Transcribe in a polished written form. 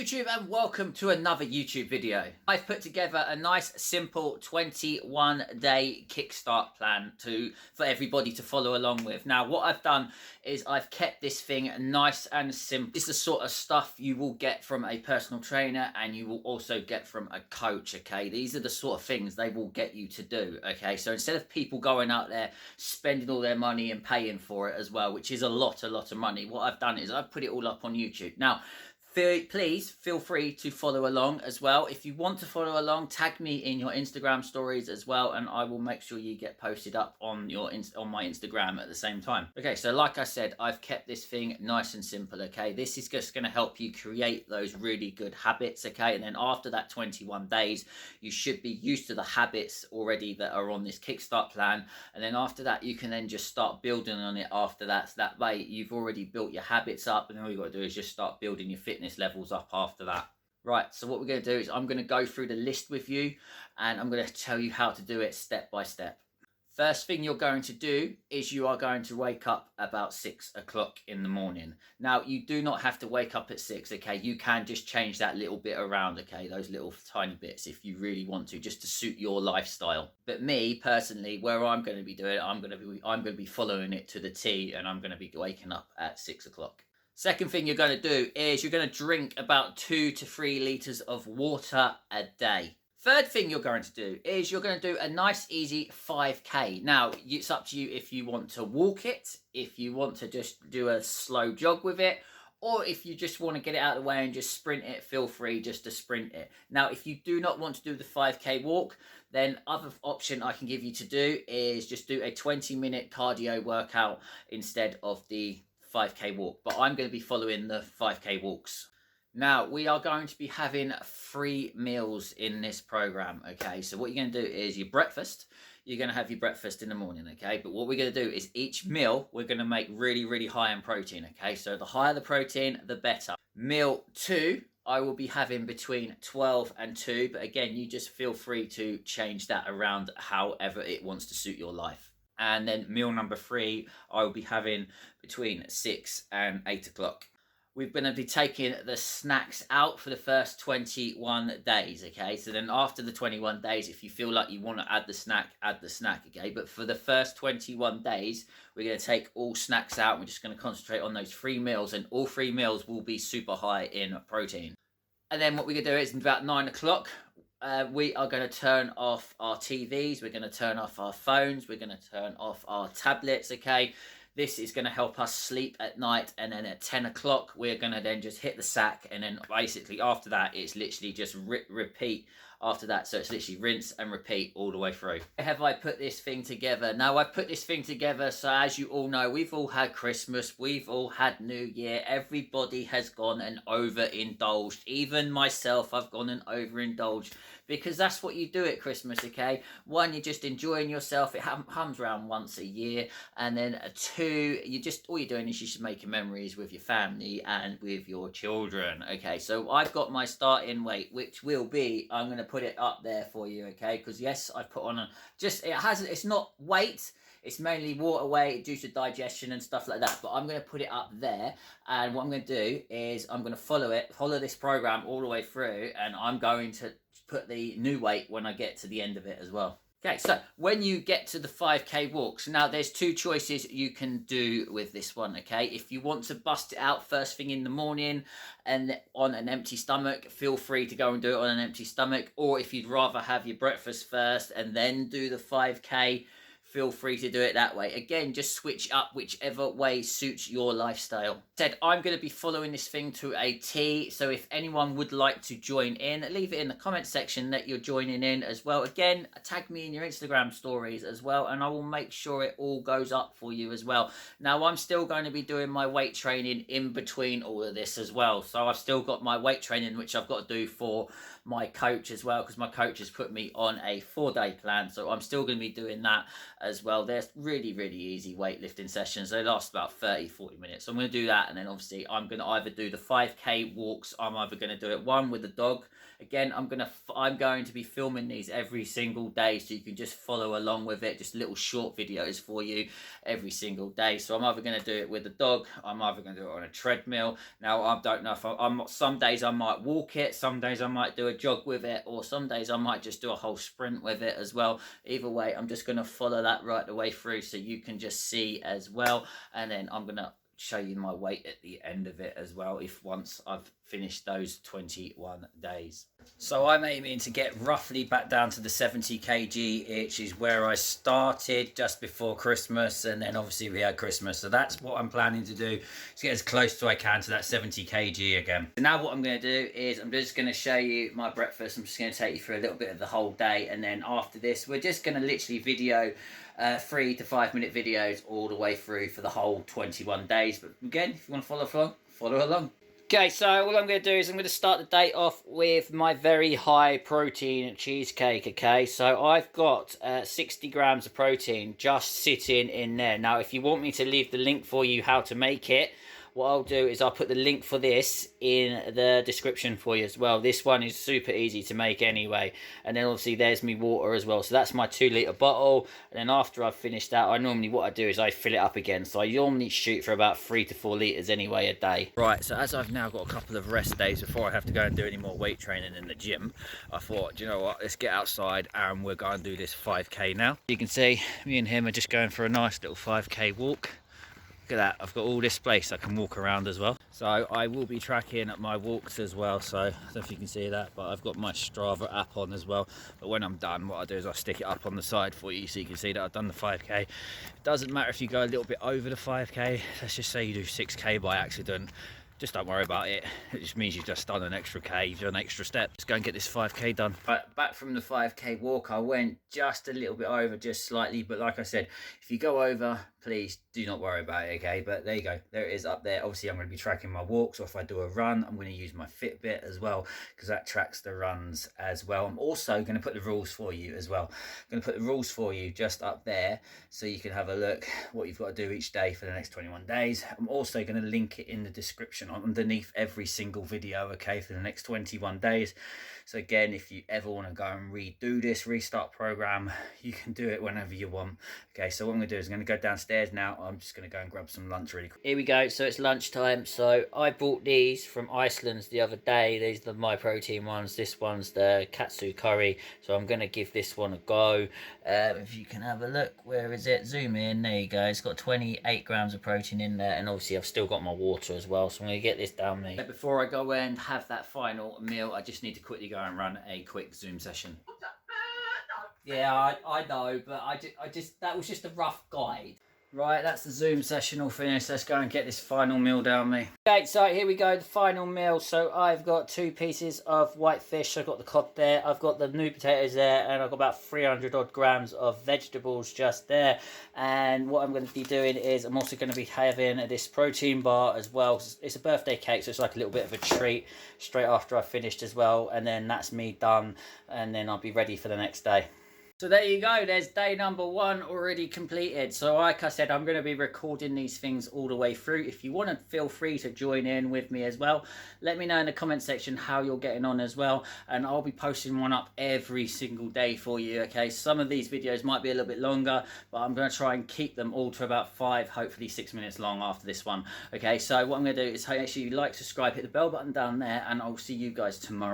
YouTube and welcome to another YouTube video. I've put together a nice simple 21-day kickstart plan for everybody to follow along with. Now what I've done is I've kept this thing nice and simple. It's the sort of stuff you will get from a personal trainer and you will also get from a coach, okay? These are the sort of things they will get you to do, okay? So instead of people going out there spending all their money and paying for it as well, which is a lot of money, what I've done is I've put it all up on YouTube. Now, please feel free to follow along as well. If you want to follow along, tag me in your Instagram stories as well, and I will make sure you get posted up on my Instagram at the same time. Okay, so like I said, I've kept this thing nice and simple, okay? This is just going to help you create those really good habits, okay? And then after that 21 days, you should be used to the habits already that are on this kickstart plan. And then after that, you can then just start building on it after that. So that way, you've already built your habits up, and all you've got to do is just start building your fitness levels up after that. Right, so what we're going to do is I'm going to go through the list with you and I'm going to tell you how to do it step by step. First thing you're going to do is you are going to wake up about 6 o'clock in the morning. Now, you do not have to wake up at 6, okay? You can just change that little bit around, okay? Those little tiny bits if you really want to, just to suit your lifestyle. But me, personally, where I'm going to be doing it, I'm going to be following it to the T, and I'm going to be waking up at 6 o'clock. Second thing you're going to do is you're going to drink about 2 to 3 litres of water a day. Third thing you're going to do is you're going to do a nice easy 5k. Now, it's up to you if you want to walk it, if you want to just do a slow jog with it, or if you just want to get it out of the way and just sprint it, feel free just to sprint it. Now, if you do not want to do the 5k walk, then other option I can give you to do is just do a 20-minute cardio workout instead of the 5k walk, but I'm going to be following the 5k walks. Now, we are going to be having 3 meals in this program, okay? So what you're going to do is your breakfast. You're going to have your breakfast in the morning, okay? But what we're going to do is each meal, we're going to make really high in protein, okay? So the higher the protein, the better. Meal 2, I will be having between 12 and 2, but again, you just feel free to change that around however it wants to suit your life. And then meal number 3, I will be having between 6 and 8 o'clock. We're going to be taking the snacks out for the first 21 days, okay? So then after the 21 days, if you feel like you want to add the snack, okay? But for the first 21 days, we're going to take all snacks out. We're just going to concentrate on those 3 meals, and all 3 meals will be super high in protein. And then what we're going to do is about 9 o'clock, we are going to turn off our TVs, we're going to turn off our phones, we're going to turn off our tablets, okay? This is going to help us sleep at night, and then at 10 o'clock, we're going to then just hit the sack, and then basically after that, it's literally just repeat after that. So it's literally rinse and repeat all the way through. Have I put this thing together? Now, I put this thing together, so as you all know, we've all had Christmas, we've all had New Year, everybody has gone and overindulged. Even myself, I've gone and overindulged. Because that's what you do at Christmas, okay? 1, you're just enjoying yourself. It comes around once a year. And then 2, all you're doing is you're just making memories with your family and with your children, okay? So I've got my starting weight, which will be, I'm going to put it up there for you, okay? Because yes, I put on it's not weight. It's mainly water weight due to digestion and stuff like that. But I'm going to put it up there. And what I'm going to do is I'm going to follow this program all the way through. And I'm going to put the new weight when I get to the end of it as well. Okay, so when you get to the 5k walks, now there's 2 choices you can do with this one, okay? If you want to bust it out first thing in the morning and on an empty stomach, feel free to go and do it on an empty stomach. Or if you'd rather have your breakfast first and then do the 5k, feel free to do it that way. Again, just switch up whichever way suits your lifestyle. I'm going to be following this thing to a T, so if anyone would like to join in, leave it in the comment section that you're joining in as well. Again, tag me in your Instagram stories as well, and I will make sure it all goes up for you as well. Now, I'm still going to be doing my weight training in between all of this as well, so I've still got my weight training, which I've got to do for my coach as well, because my coach has put me on a 4-day plan, so I'm still going to be doing that as well. They're really, really easy weightlifting sessions. They last about 30-40 minutes. So I'm going to do that, and then obviously I'm going to either do the 5k walks. I'm either going to do it one with the dog. Again, I'm going to be filming these every single day, so you can just follow along with it. Just little short videos for you every single day. So I'm either going to do it with the dog. I'm either going to do it on a treadmill. Now I don't know if some days I might walk it, some days I might do a jog with it, or some days I might just do a whole sprint with it as well. Either way, I'm just going to follow that right the way through, so you can just see as well. And then I'm going to show you my weight at the end of it as well, if once I've finished those 21 days. So I'm aiming to get roughly back down to the 70 kg, which is where I started just before Christmas, and then obviously we had Christmas. So that's what I'm planning to do, to get as close as I can to that 70 kg again. So now what I'm going to do is I'm just going to show you my breakfast. I'm just going to take you through a little bit of the whole day, and then after this we're just going to literally video 3 to 5 minute videos all the way through for the whole 21 days. But again, if you want to follow along. Okay, so what I'm going to do is I'm going to start the day off with my very high protein cheesecake, okay? So I've got 60 grams of protein just sitting in there. Now, if you want me to leave the link for you how to make it, what I'll do is I'll put the link for this in the description for you as well. This one is super easy to make anyway. And then obviously there's me water as well. So that's my 2 litre bottle. And then after I've finished that, what I do is I fill it up again. So I normally shoot for about 3 to 4 litres anyway a day. Right, so as I've now got a couple of rest days before I have to go and do any more weight training in the gym, I thought, do you know what, let's get outside and we're going to do this 5k now. You can see me and him are just going for a nice little 5k walk. Look at that, I've got all this space I can walk around as well. So I will be tracking my walks as well, so I don't know if you can see that, but I've got my Strava app on as well. But when I'm done, what I do is I stick it up on the side for you so you can see that I've done the 5k. It doesn't matter if you go a little bit over the 5k, let's just say you do 6k by accident. Just don't worry about it. It just means you've just done an extra K, you've done an extra step. Let's go and get this 5k done. Right, back from the 5k walk, I went just a little bit over, just slightly. But like I said, if you go over, please do not worry about it, okay? But there you go, there it is up there. Obviously I'm going to be tracking my walks, or if I do a run, I'm going to use my Fitbit as well, because that tracks the runs as well. I'm also going to put the rules for you as well. I'm going to put the rules for you just up there, so you can have a look what you've got to do each day for the next 21 days. I'm also going to link it in the description underneath every single video, okay, for the next 21 days. So again, if you ever want to go and redo this restart program, you can do it whenever you want. Okay, so what I'm going to do is I'm going to go downstairs now. I'm just going to go and grab some lunch really quick. Here we go, so it's lunchtime. So I bought these from Iceland the other day. These are my protein ones. This one's the katsu curry, so I'm going to give this one a go. If you can have a look, where is it? Zoom in, there you go. It's got 28 grams of protein in there, and obviously I've still got my water as well, so I'm going to get this down me. Before I go and have that final meal, I just need to quickly go and run a quick Zoom session. Yeah, I know, but I just that was just a rough guide. Right, that's the Zoom session all finished. Let's go and get this final meal down me. Okay, so here we go, the final meal. So I've got 2 pieces of white fish. I've got the cod there. I've got the new potatoes there. And I've got about 300 odd grams of vegetables just there. And what I'm going to be doing is I'm also going to be having this protein bar as well. It's a birthday cake, so it's like a little bit of a treat straight after I've finished as well. And then that's me done. And then I'll be ready for the next day. So there you go, there's day number 1 already completed. So like I said, I'm going to be recording these things all the way through. If you want to, feel free to join in with me as well. Let me know in the comment section how you're getting on as well. And I'll be posting one up every single day for you, okay? Some of these videos might be a little bit longer, but I'm going to try and keep them all to about 5, hopefully 6 minutes long after this one. Okay, so what I'm going to do is make sure you like, subscribe, hit the bell button down there, and I'll see you guys tomorrow.